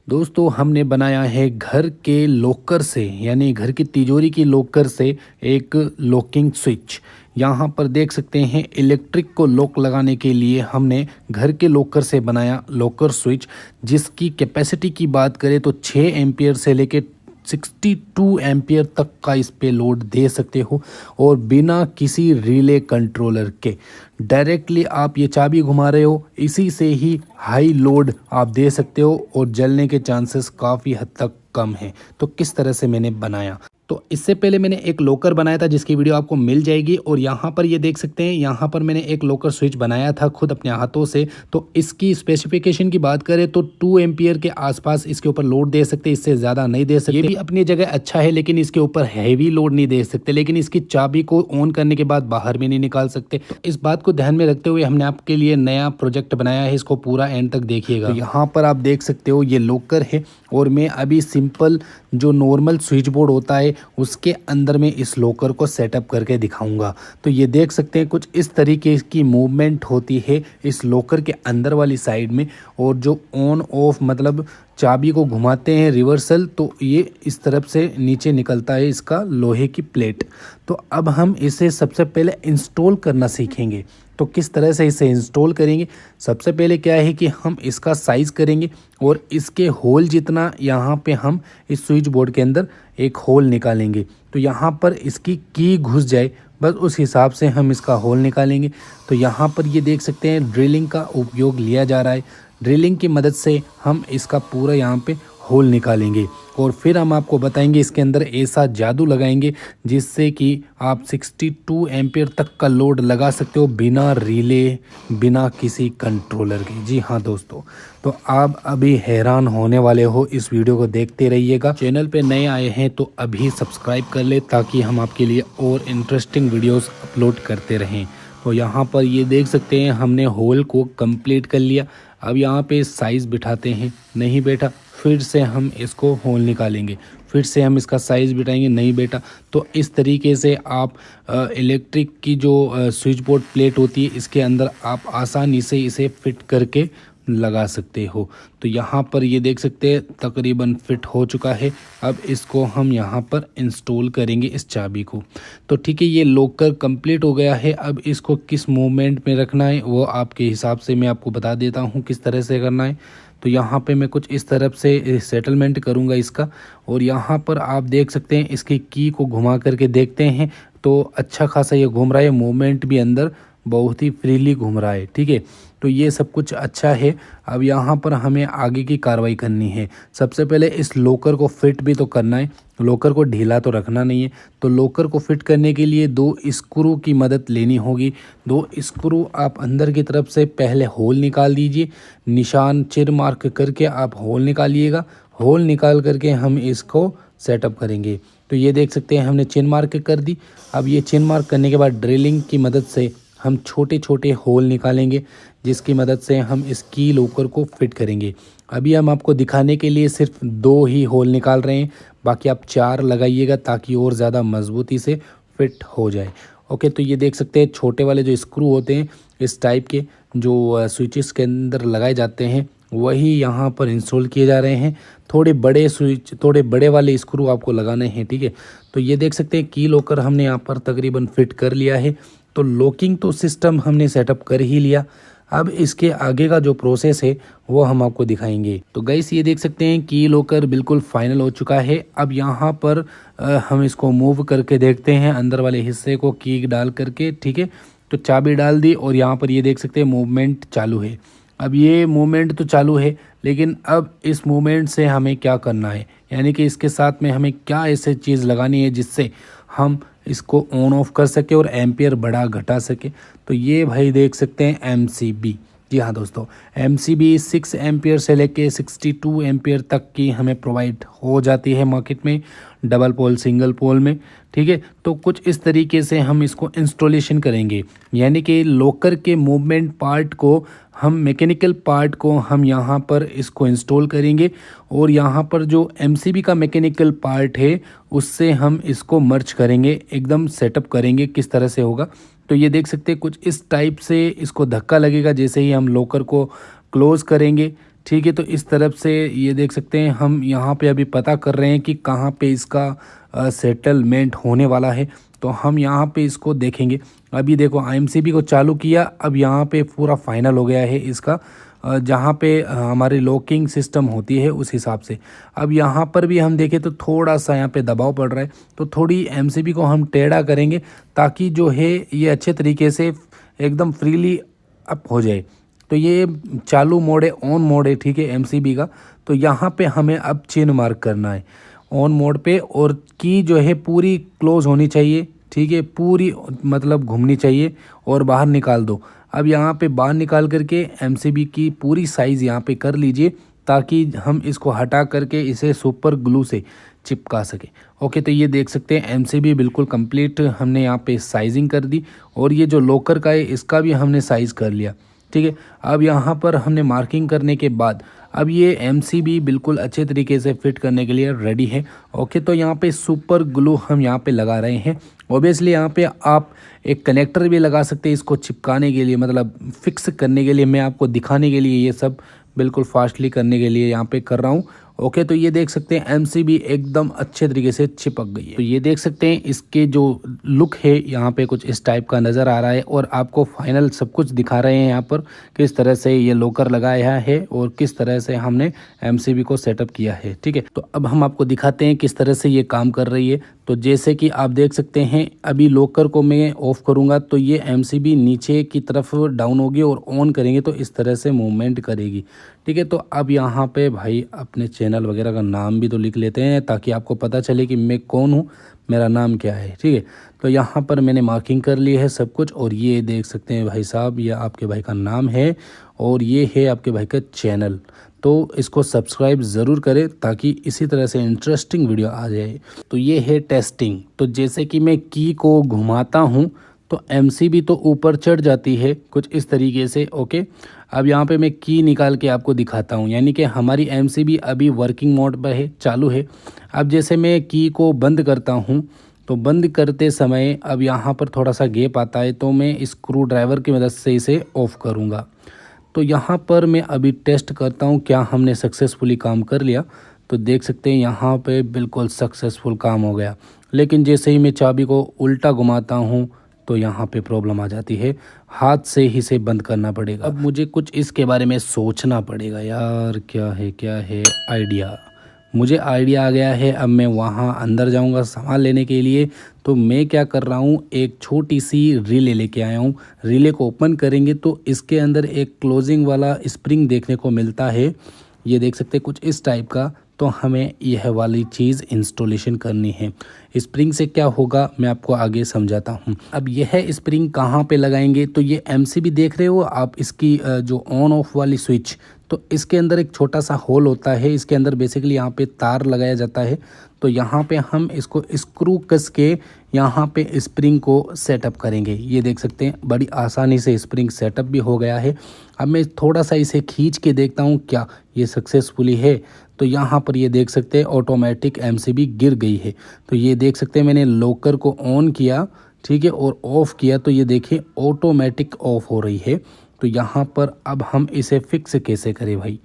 दोस्तों हमने बनाया है घर के लॉकर से यानी घर की तिजोरी की लॉकर से एक लॉकिंग स्विच। यहाँ पर देख सकते हैं इलेक्ट्रिक को लॉक लगाने के लिए हमने घर के लॉकर से बनाया लॉकर स्विच, जिसकी कैपेसिटी की बात करें तो 6 एम्पियर से लेकर 62 एम्पियर तक का इस पे लोड दे सकते हो और बिना किसी रिले कंट्रोलर के डायरेक्टली आप ये चाबी घुमा रहे हो, इसी से ही हाई लोड आप दे सकते हो और जलने के चांसेस काफ़ी हद तक कम हैं। तो किस तरह से मैंने बनाया, तो इससे पहले मैंने एक लॉकर बनाया था जिसकी वीडियो आपको मिल जाएगी। और यहाँ पर ये देख सकते हैं, यहाँ पर मैंने एक लॉकर स्विच बनाया था खुद अपने हाथों से। तो इसकी स्पेसिफिकेशन की बात करें तो 2 एम्पियर के आसपास इसके ऊपर लोड दे सकते, इससे ज़्यादा नहीं दे सकते। ये भी अपनी जगह अच्छा है, लेकिन इसके ऊपर हैवी लोड नहीं दे सकते। लेकिन इसकी चाबी को ऑन करने के बाद बाहर भी नहीं निकाल सकते। तो इस बात को ध्यान में रखते हुए हमने आपके लिए नया प्रोजेक्ट बनाया है, इसको पूरा एंड तक देखिएगा। तो यहाँ पर आप देख सकते हो ये लॉकर है और मैं अभी सिंपल जो नॉर्मल स्विच बोर्ड होता है उसके अंदर में इस लॉकर को सेटअप करके दिखाऊंगा। तो ये देख सकते हैं कुछ इस तरीके की मूवमेंट होती है इस लॉकर के अंदर वाली साइड में, और जो ऑन ऑफ मतलब चाबी को घुमाते हैं रिवर्सल तो ये इस तरफ से नीचे निकलता है इसका लोहे की प्लेट। तो अब हम इसे सबसे पहले इंस्टॉल करना सीखेंगे। तो किस तरह से इसे इंस्टॉल करेंगे, सबसे पहले क्या है कि हम इसका साइज़ करेंगे और इसके होल जितना यहाँ पे हम इस स्विच बोर्ड के अंदर एक होल निकालेंगे। तो यहाँ पर इसकी की घुस जाए बस उस हिसाब से हम इसका होल निकालेंगे। तो यहाँ पर ये देख सकते हैं ड्रिलिंग का उपयोग लिया जा रहा है। ड्रिलिंग की मदद से हम इसका पूरा यहाँ पे होल निकालेंगे और फिर हम आपको बताएंगे इसके अंदर ऐसा जादू लगाएंगे जिससे कि आप 62 एम्पियर तक का लोड लगा सकते हो बिना रिले, बिना किसी कंट्रोलर के। जी हाँ दोस्तों, तो आप अभी हैरान होने वाले हो, इस वीडियो को देखते रहिएगा। चैनल पे नए आए हैं तो अभी सब्सक्राइब कर ले ताकि हम आपके लिए और इंटरेस्टिंग वीडियोस अपलोड करते रहें। तो यहाँ पर ये देख सकते हैं हमने होल को कंप्लीट कर लिया। अब यहाँ पे साइज़ बिठाते हैं, नहीं बैठा, फिर से हम इसको होल निकालेंगे, फिर से हम इसका साइज़ बिठाएंगे, नहीं बेटा। तो इस तरीके से आप इलेक्ट्रिक की जो स्विच बोर्ड प्लेट होती है इसके अंदर आप आसानी से इसे फिट करके लगा सकते हो। तो यहाँ पर ये देख सकते हैं तकरीबन फिट हो चुका है। अब इसको हम यहाँ पर इंस्टॉल करेंगे इस चाबी को। तो ठीक है, ये लॉकर कंप्लीट हो गया है। अब इसको किस मूवमेंट में रखना है वो आपके हिसाब से मैं आपको बता देता हूँ किस तरह से करना है। तो यहाँ पे मैं कुछ इस तरफ से सेटलमेंट करूँगा इसका, और यहाँ पर आप देख सकते हैं इसकी की को घुमा करके देखते हैं तो अच्छा खासा ये घूम रहा है, मूवमेंट भी अंदर बहुत ही फ्रीली घूम रहा है। ठीक है, तो ये सब कुछ अच्छा है। अब यहाँ पर हमें आगे की कार्रवाई करनी है। सबसे पहले इस लॉकर को फिट भी तो करना है, लॉकर को ढीला तो रखना नहीं है। तो लॉकर को फिट करने के लिए 2 स्क्रू की मदद लेनी होगी। 2 स्क्रू आप अंदर की तरफ से पहले होल निकाल दीजिए, निशान चिर मार्क करके आप होल निकालिएगा। होल निकाल करके हम इसको सेटअप करेंगे। तो ये देख सकते हैं हमने चिन मार्क कर दी। अब ये चिन मार्क करने के बाद ड्रिलिंग की मदद से हम छोटे छोटे होल निकालेंगे जिसकी मदद से हम इस की लॉकर को फिट करेंगे। अभी हम आपको दिखाने के लिए सिर्फ 2 ही होल निकाल रहे हैं, बाकी आप 4 लगाइएगा ताकि और ज़्यादा मजबूती से फिट हो जाए। ओके, तो ये देख सकते हैं छोटे वाले जो स्क्रू होते हैं इस टाइप के जो स्विचेस के अंदर लगाए जाते हैं वही यहाँ पर इंस्टॉल किए जा रहे हैं। थोड़े बड़े वाले स्क्रू आपको लगाने हैं। ठीक है, तो ये देख सकते हैं की लॉकर हमने यहाँ पर तकरीबन फिट कर लिया है। तो लॉकिंग तो सिस्टम हमने सेटअप कर ही लिया। अब इसके आगे का जो प्रोसेस है वो हम आपको दिखाएंगे। तो गाइस ये देख सकते हैं की लॉकर बिल्कुल फाइनल हो चुका है। अब यहाँ पर हम इसको मूव करके देखते हैं अंदर वाले हिस्से को की डाल करके। ठीक है, तो चाबी डाल दी और यहाँ पर ये देख सकते हैं मूवमेंट चालू है। अब ये मूवमेंट तो चालू है, लेकिन अब इस मूवमेंट से हमें क्या करना है, यानी कि इसके साथ में हमें क्या ऐसे चीज़ लगानी है जिससे हम इसको ऑन ऑफ कर सके और एम्पियर बढ़ा घटा सके। तो ये भाई देख सकते हैं MCB। जी हाँ दोस्तों, MCB 6 एम्पियर से लेके 62 एम्पियर तक की हमें प्रोवाइड हो जाती है मार्केट में, डबल पोल सिंगल पोल में। ठीक है, तो कुछ इस तरीके से हम इसको इंस्टॉलेशन करेंगे, यानी कि लॉकर के मूवमेंट पार्ट को हम मैकेनिकल पार्ट को हम यहाँ पर इसको इंस्टॉल करेंगे और यहाँ पर जो MCB का मैकेनिकल पार्ट है उससे हम इसको मर्ज करेंगे, एकदम सेटअप करेंगे किस तरह से होगा। तो ये देख सकते हैं कुछ इस टाइप से इसको धक्का लगेगा जैसे ही हम लॉकर को क्लोज करेंगे। ठीक है। तो इस तरफ से ये देख सकते हैं हम यहाँ पे अभी पता कर रहे हैं कि कहाँ पे इसका सेटलमेंट होने वाला है। तो हम यहाँ पे इसको देखेंगे। अभी देखो आईएमसीबी को चालू किया, अब यहाँ पे पूरा फाइनल हो गया है इसका, जहाँ पे हमारी लॉकिंग सिस्टम होती है उस हिसाब से। अब यहाँ पर भी हम देखें तो थोड़ा सा यहाँ पे दबाव पड़ रहा है, तो थोड़ी एमसीबी को हम टेढ़ा करेंगे ताकि जो है ये अच्छे तरीके से एकदम फ्रीली अप हो जाए। तो ये चालू मोड है, ऑन मोड है, ठीक है, एमसीबी का। तो यहाँ पे हमें अब चिन्ह मार्क करना है ऑन मोड पे, और की जो है पूरी क्लोज होनी चाहिए, ठीक है, पूरी मतलब घूमनी चाहिए और बाहर निकाल दो। अब यहाँ पे बाहर निकाल करके एमसीबी की पूरी साइज़ यहाँ पे कर लीजिए ताकि हम इसको हटा करके इसे सुपर ग्लू से चिपका सके। ओके, तो ये देख सकते हैं एमसीबी बिल्कुल कंप्लीट हमने यहाँ पे साइजिंग कर दी, और ये जो लॉकर का है इसका भी हमने साइज़ कर लिया, ठीक है। अब यहाँ पर हमने मार्किंग करने के बाद अब ये एमसीबी बिल्कुल अच्छे तरीके से फिट करने के लिए रेडी है। ओके, तो यहाँ पे सुपर ग्लू हम यहाँ पे लगा रहे हैं। ऑब्वियसली यहाँ पे आप एक कनेक्टर भी लगा सकते हैं इसको चिपकाने के लिए, मतलब फिक्स करने के लिए। मैं आपको दिखाने के लिए ये सब बिल्कुल फास्टली करने के लिए यहाँ पे कर रहा हूँ। ओके, तो ये देख सकते हैं एमसीबी एकदम अच्छे तरीके से चिपक गई है। तो ये देख सकते हैं इसके जो लुक है यहाँ पे कुछ इस टाइप का नज़र आ रहा है, और आपको फाइनल सब कुछ दिखा रहे हैं यहाँ पर किस तरह से ये लॉकर लगाया है और किस तरह से हमने एमसीबी को सेटअप किया है, ठीक है। तो अब हम आपको दिखाते हैं किस तरह से ये काम कर रही है। तो जैसे कि आप देख सकते हैं अभी लॉकर को मैं ऑफ़ करूँगा तो ये एमसीबी नीचे की तरफ डाउन होगी, और ऑन करेंगे तो इस तरह से मूवमेंट करेगी, ठीक है। तो अब यहाँ पे भाई अपने चैनल वगैरह का नाम भी तो लिख लेते हैं ताकि आपको पता चले कि मैं कौन हूँ, मेरा नाम क्या है, ठीक है। तो यहाँ पर मैंने मार्किंग कर ली है सब कुछ, और ये देख सकते हैं भाई साहब, ये आपके भाई का नाम है और ये है आपके भाई का चैनल। तो इसको सब्सक्राइब ज़रूर करें ताकि इसी तरह से इंटरेस्टिंग वीडियो आ जाए। तो ये है टेस्टिंग। तो जैसे कि मैं की को घुमाता हूँ तो एमसीबी तो ऊपर चढ़ जाती है कुछ इस तरीके से। ओके, अब यहाँ पे मैं की निकाल के आपको दिखाता हूँ, यानी कि हमारी एमसीबी अभी वर्किंग मोड पर है, चालू है। अब जैसे मैं की को बंद करता हूँ तो बंद करते समय अब यहाँ पर थोड़ा सा गैप आता है, तो मैं स्क्रू ड्राइवर की मदद से इसे ऑफ़ करूँगा। तो यहाँ पर मैं अभी टेस्ट करता हूँ क्या हमने सक्सेसफुली काम कर लिया। तो देख सकते हैं यहाँ पे बिल्कुल सक्सेसफुल काम हो गया, लेकिन जैसे ही मैं चाबी को उल्टा घुमाता हूँ तो यहाँ पे प्रॉब्लम आ जाती है, हाथ से ही इसे बंद करना पड़ेगा। अब मुझे कुछ इसके बारे में सोचना पड़ेगा यार, क्या है आइडिया। मुझे आइडिया आ गया है। अब मैं वहाँ अंदर जाऊँगा सामान लेने के लिए। तो मैं क्या कर रहा हूँ, एक छोटी सी रिले लेके आया हूँ। रिले को ओपन करेंगे तो इसके अंदर एक क्लोजिंग वाला स्प्रिंग देखने को मिलता है, ये देख सकते हैं कुछ इस टाइप का। तो हमें यह वाली चीज़ इंस्टॉलेशन करनी है। स्प्रिंग से क्या होगा मैं आपको आगे समझाता हूँ। अब यह स्प्रिंग कहाँ पे लगाएंगे, तो ये एमसीबी देख रहे हो आप, इसकी जो ऑन ऑफ वाली स्विच, तो इसके अंदर एक छोटा सा होल होता है, इसके अंदर बेसिकली यहाँ पे तार लगाया जाता है। तो यहाँ पे हम इसको स्क्रू कस के यहाँ पे स्प्रिंग को सेटअप करेंगे। ये देख सकते हैं बड़ी आसानी से स्प्रिंग सेटअप भी हो गया है। अब मैं थोड़ा सा इसे खींच के देखता हूँ क्या ये सक्सेसफुली है। तो यहाँ पर ये देख सकते हैं ऑटोमेटिक एमसीबी गिर गई है। तो ये देख सकते हैं मैंने लॉकर को ऑन किया, ठीक है, और ऑफ़ किया, तो ये देखिए ऑटोमेटिक ऑफ हो रही है। तो यहाँ पर अब हम इसे फिक्स कैसे करें भाई,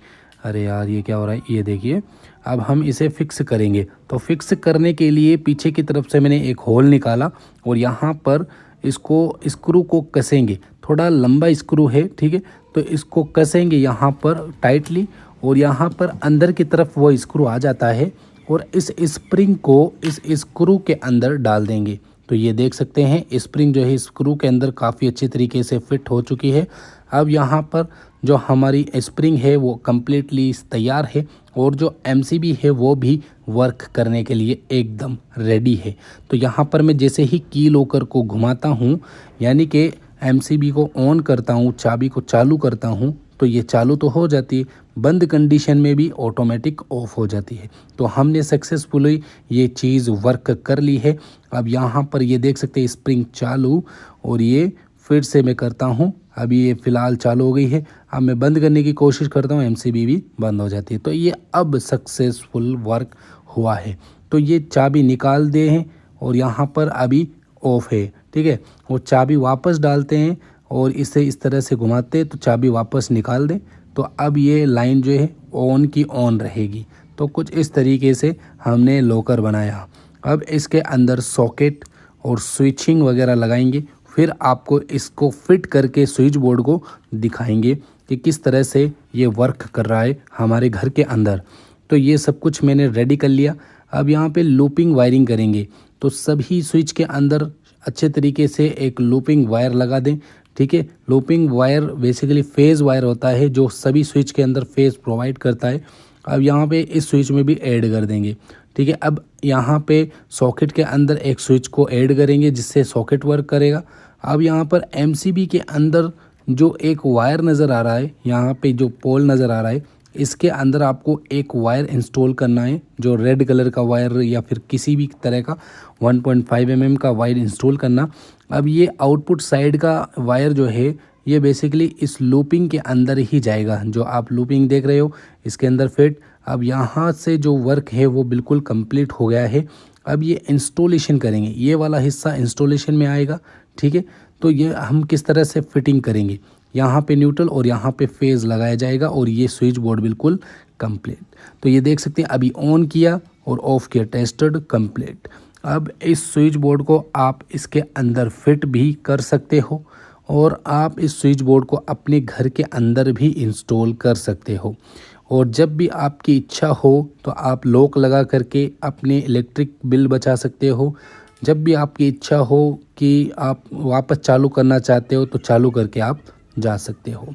अरे यार ये क्या हो रहा है, ये देखिए अब हम इसे फिक्स करेंगे। तो फिक्स करने के लिए पीछे की तरफ से मैंने एक होल निकाला और यहाँ पर इसको स्क्रू को कसेंगे, थोड़ा लंबा स्क्रू है, ठीक है। तो इसको कसेंगे यहाँ पर टाइटली, और यहाँ पर अंदर की तरफ वो स्क्रू आ जाता है, और इस स्प्रिंग को इस स्क्रू के अंदर डाल देंगे। तो ये देख सकते हैं स्प्रिंग जो है स्क्रू के अंदर काफ़ी अच्छी तरीके से फिट हो चुकी है। अब यहाँ पर जो हमारी स्प्रिंग है वो कम्प्लीटली तैयार है, और जो एमसीबी है वो भी वर्क करने के लिए एकदम रेडी है। तो यहाँ पर मैं जैसे ही की लॉकर को घुमाता हूँ, यानी कि एमसीबी को ऑन करता हूँ, चाबी को चालू करता हूँ, तो ये चालू तो हो जाती है, बंद कंडीशन में भी ऑटोमेटिक ऑफ हो जाती है। तो हमने सक्सेसफुली ये चीज़ वर्क कर ली है। अब यहाँ पर ये देख सकते हैं स्प्रिंग चालू, और ये फिर से मैं करता हूँ, अभी ये फ़िलहाल चालू हो गई है। अब मैं बंद करने की कोशिश करता हूँ, एमसीबी भी बंद हो जाती है। तो ये अब सक्सेसफुल वर्क हुआ है। तो ये चाबी निकाल दे हैं और यहाँ पर अभी ऑफ है, ठीक है। वो चाबी वापस डालते हैं और इसे इस तरह से घुमाते हैं तो चाबी वापस निकाल दें, तो अब ये लाइन जो है ऑन की ऑन रहेगी। तो कुछ इस तरीके से हमने लॉकर बनाया। अब इसके अंदर सॉकेट और स्विचिंग वगैरह लगाएंगे, फिर आपको इसको फिट करके स्विच बोर्ड को दिखाएंगे कि किस तरह से ये वर्क कर रहा है हमारे घर के अंदर। तो ये सब कुछ मैंने रेडी कर लिया। अब यहाँ पे लूपिंग वायरिंग करेंगे, तो सभी स्विच के अंदर अच्छे तरीके से एक लूपिंग वायर लगा दें। ठीक है, looping wire basically phase wire होता है जो सभी स्विच के अंदर फेज़ प्रोवाइड करता है। अब यहाँ पे इस स्विच में भी ऐड कर देंगे। ठीक है, अब यहाँ पे सॉकेट के अंदर एक स्विच को ऐड करेंगे जिससे सॉकेट वर्क करेगा। अब यहाँ पर एमसीबी के अंदर जो एक वायर नज़र आ रहा है, यहाँ पे जो पोल नज़र आ रहा है, इसके अंदर आपको एक वायर इंस्टॉल करना है, जो रेड कलर का वायर या फिर किसी भी तरह का 1.5 mm का वायर इंस्टॉल करना। अब ये आउटपुट साइड का वायर जो है ये बेसिकली इस लूपिंग के अंदर ही जाएगा, जो आप लूपिंग देख रहे हो इसके अंदर फिट। अब यहाँ से जो वर्क है वो बिल्कुल कंप्लीट हो गया है। अब ये इंस्टॉलेशन करेंगे, ये वाला हिस्सा इंस्टॉलेशन में आएगा। ठीक है, तो ये हम किस तरह से फिटिंग करेंगे, यहाँ पे न्यूट्रल और यहाँ पे फेज़ लगाया जाएगा और ये स्विच बोर्ड बिल्कुल कंप्लीट। तो ये देख सकते हैं अभी ऑन किया और ऑफ किया, टेस्टेड कंप्लीट। अब इस स्विच बोर्ड को आप इसके अंदर फिट भी कर सकते हो और आप इस स्विच बोर्ड को अपने घर के अंदर भी इंस्टॉल कर सकते हो। और जब भी आपकी इच्छा हो तो आप लॉक लगा करके अपने इलेक्ट्रिक बिल बचा सकते हो। जब भी आपकी इच्छा हो कि आप वापस चालू करना चाहते हो तो चालू करके आप जा सकते हो।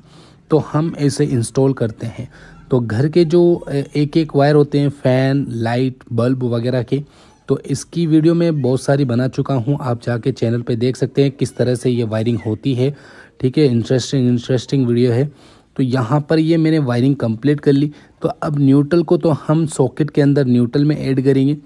तो हम इसे इंस्टॉल करते हैं। तो घर के जो एक एक वायर होते हैं, फ़ैन, लाइट, बल्ब वगैरह के, तो इसकी वीडियो मैं बहुत सारी बना चुका हूँ, आप जाके चैनल पे देख सकते हैं किस तरह से ये वायरिंग होती है। ठीक है, इंटरेस्टिंग वीडियो है। तो यहाँ पर ये मैंने वायरिंग कंप्लीट कर ली। तो अब न्यूट्रल को तो हम सॉकेट के अंदर न्यूट्रल में ऐड करेंगे,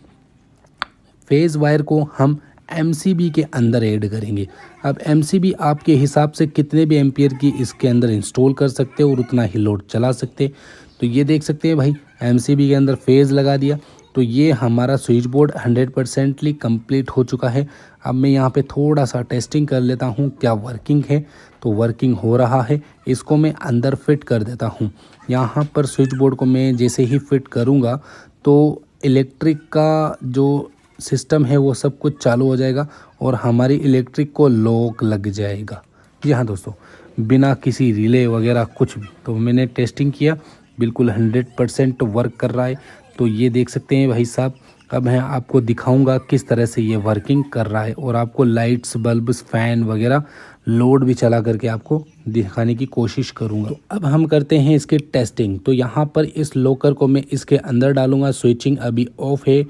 फेज़ वायर को हम एमसीबी के अंदर ऐड करेंगे। अब एमसीबी आपके हिसाब से कितने भी एम्पियर की इसके अंदर इंस्टॉल कर सकते हो और उतना ही लोड चला सकते। तो ये देख सकते हैं भाई, एमसीबी के अंदर फेज़ लगा दिया। तो ये हमारा स्विच बोर्ड 100% कंप्लीट हो चुका है। अब मैं यहाँ पे थोड़ा सा टेस्टिंग कर लेता हूँ क्या वर्किंग है। तो वर्किंग हो रहा है, इसको मैं अंदर फिट कर देता हूँ। यहाँ पर स्विच बोर्ड को मैं जैसे ही फिट करूँगा तो इलेक्ट्रिक का जो सिस्टम है वो सब कुछ चालू हो जाएगा और हमारी इलेक्ट्रिक को लॉक लग जाएगा। जी हाँ दोस्तों, बिना किसी रिले वगैरह कुछ भी। तो मैंने टेस्टिंग किया, बिल्कुल 100% वर्क कर रहा है। तो ये देख सकते हैं भाई साहब। अब मैं आपको दिखाऊंगा किस तरह से ये वर्किंग कर रहा है और आपको लाइट्स, बल्ब्स, फ़ैन वगैरह लोड भी चला करके आपको दिखाने की कोशिश करूंगा। तो अब हम करते हैं इसकी टेस्टिंग। तो यहाँ पर इस लॉकर को मैं इसके अंदर डालूंगा। स्विचिंग अभी ऑफ है,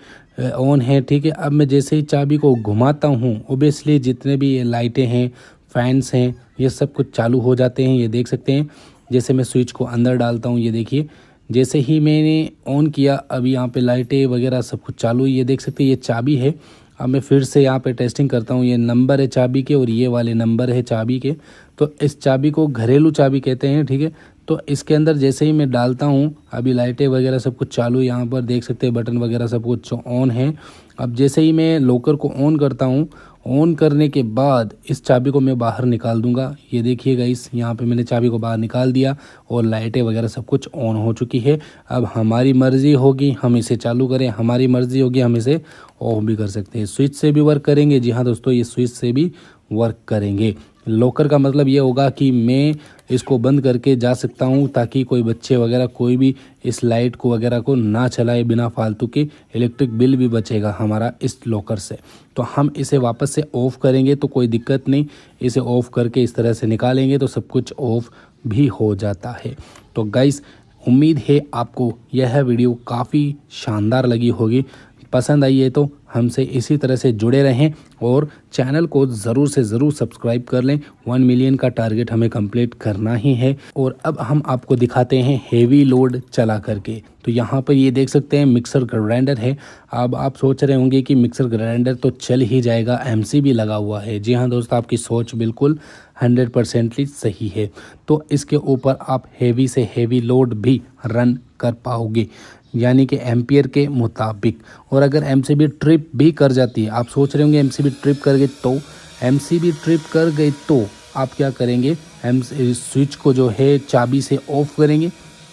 ऑन है। ठीक है, अब मैं जैसे ही चाबी को घुमाता हूँ, ओबियसली जितने भी ये लाइटें हैं, फैंस हैं, ये सब कुछ चालू हो जाते हैं। ये देख सकते हैं, जैसे मैं स्विच को अंदर डालता हूँ, ये देखिए जैसे ही मैंने ऑन किया अभी यहाँ पे लाइटें वगैरह सब कुछ चालू। ये देख सकते हैं, ये चाबी है। अब मैं फिर से यहाँ पे टेस्टिंग करता हूँ। ये नंबर है चाबी के और ये वाले नंबर है चाबी के। तो इस चाबी को घरेलू चाबी कहते हैं। ठीक है, तो इसके अंदर जैसे ही मैं डालता हूँ, अभी लाइटें वगैरह सब कुछ चालू, यहाँ पर देख सकते हैं बटन वगैरह सब कुछ ऑन है। अब जैसे ही मैं लॉकर को ऑन करता हूँ, ऑन करने के बाद इस चाबी को मैं बाहर निकाल दूंगा। ये देखिएगा, इस यहाँ पे मैंने चाबी को बाहर निकाल दिया और लाइटें वगैरह सब कुछ ऑन हो चुकी है। अब हमारी मर्ज़ी होगी हम इसे चालू करें, हमारी मर्ज़ी होगी हम इसे ऑफ भी कर सकते हैं। स्विच से भी वर्क करेंगे। जी हाँ दोस्तों, ये स्विच से भी वर्क करेंगे। लॉकर का मतलब ये होगा कि मैं इसको बंद करके जा सकता हूँ ताकि कोई बच्चे वगैरह कोई भी इस लाइट को वगैरह को ना चलाए बिना फालतू के। इलेक्ट्रिक बिल भी बचेगा हमारा इस लॉकर से। तो हम इसे वापस से ऑफ़ करेंगे तो कोई दिक्कत नहीं, इसे ऑफ़ करके इस तरह से निकालेंगे तो सब कुछ ऑफ़ भी हो जाता है। तो गाइस, उम्मीद है आपको यह वीडियो काफ़ी शानदार लगी होगी। पसंद आई है तो हमसे इसी तरह से जुड़े रहें और चैनल को ज़रूर से ज़रूर सब्सक्राइब कर लें। 1 मिलियन का टारगेट हमें कंप्लीट करना ही है। और अब हम आपको दिखाते हैं हेवी लोड चला करके। तो यहाँ पर ये देख सकते हैं मिक्सर ग्राइंडर है। अब आप सोच रहे होंगे कि मिक्सर ग्राइंडर तो चल ही जाएगा, एमसीबी लगा हुआ है। जी हाँ दोस्तों, आपकी सोच बिल्कुल 100% सही है। तो इसके ऊपर आप हेवी से हेवी लोड भी रन कर पाओगे, यानी कि एम्पियर के मुताबिक। और अगर एमसीबी ट्रिप भी कर जाती है, आप सोच रहे होंगे एमसीबी ट्रिप कर गई, तो एमसीबी ट्रिप कर गई तो आप क्या करेंगे, स्विच को जो है चाबी से ऑफ करेंगे,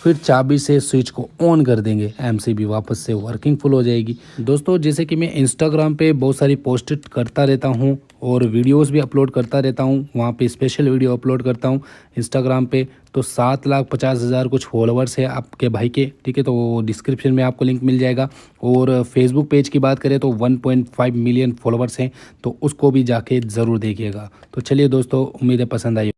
फिर चाबी से स्विच को ऑन कर देंगे, एमसीबी वापस से वर्किंग फुल हो जाएगी। दोस्तों जैसे कि मैं इंस्टाग्राम पे बहुत सारी पोस्ट करता रहता हूँ और वीडियोस भी अपलोड करता रहता हूँ, वहाँ पे स्पेशल वीडियो अपलोड करता हूँ इंस्टाग्राम पे। तो 7,50,000 कुछ फॉलोअर्स है आपके भाई के, ठीक है, तो डिस्क्रिप्शन में आपको लिंक मिल जाएगा। और फेसबुक पेज की बात करें तो 1.5 मिलियन फॉलोअर्स हैं, तो उसको भी जाके ज़रूर देखिएगा। तो चलिए दोस्तों, उम्मीद है पसंद आई।